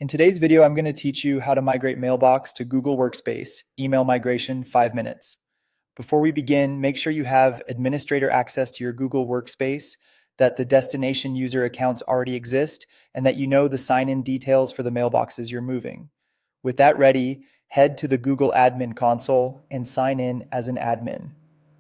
In today's video, I'm going to teach you how to migrate Mailbox to Google Workspace, email migration 5 minutes. Before we begin, make sure you have administrator access to your Google Workspace, that the destination user accounts already exist, and that you know the sign-in details for the mailboxes you're moving. With that ready, head to the Google Admin console and sign in as an admin.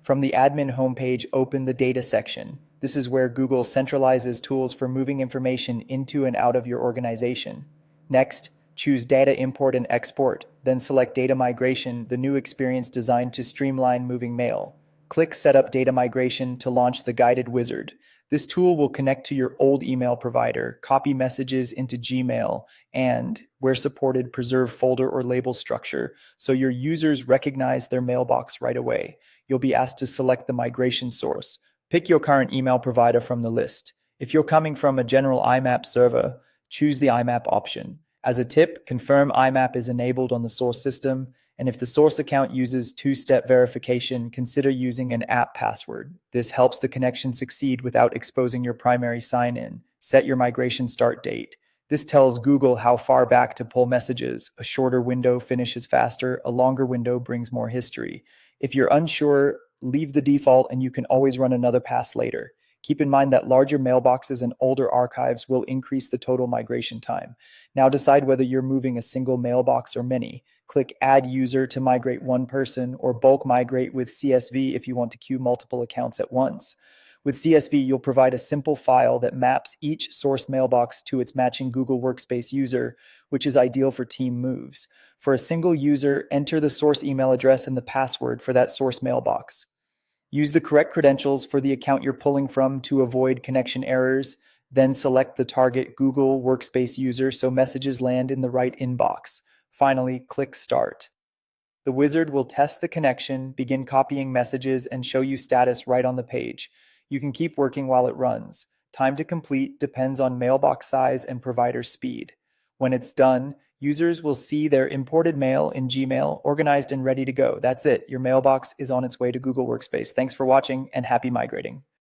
From the admin homepage, open the data section. This is where Google centralizes tools for moving information into and out of your organization. Next, choose Data Import and Export, then select Data Migration, the new experience designed to streamline moving mail. Click Set up Data Migration to launch the guided wizard. This tool will connect to your old email provider, copy messages into Gmail, and, where supported, preserve folder or label structure so your users recognize their mailbox right away. You'll be asked to select the migration source. Pick your current email provider from the list. If you're coming from a general IMAP server, choose the IMAP option. As a tip, confirm IMAP is enabled on the source system, and if the source account uses two-step verification, consider using an app password. This helps the connection succeed without exposing your primary sign-in. Set your migration start date. This tells Google how far back to pull messages. A shorter window finishes faster, a longer window brings more history. If you're unsure, leave the default and you can always run another pass later. Keep in mind that larger mailboxes and older archives will increase the total migration time. Now decide whether you're moving a single mailbox or many. Click Add User to migrate one person, or bulk migrate with CSV if you want to queue multiple accounts at once. With CSV, you'll provide a simple file that maps each source mailbox to its matching Google Workspace user, which is ideal for team moves. For a single user, enter the source email address and the password for that source mailbox. Use the correct credentials for the account you're pulling from to avoid connection errors. Then select the target Google Workspace user so messages land in the right inbox. Finally, click Start. The wizard will test the connection, begin copying messages, and show you status right on the page. You can keep working while it runs. Time to complete depends on mailbox size and provider speed. When it's done, users will see their imported mail in Gmail, organized and ready to go. That's it. Your mailbox is on its way to Google Workspace. Thanks for watching and happy migrating.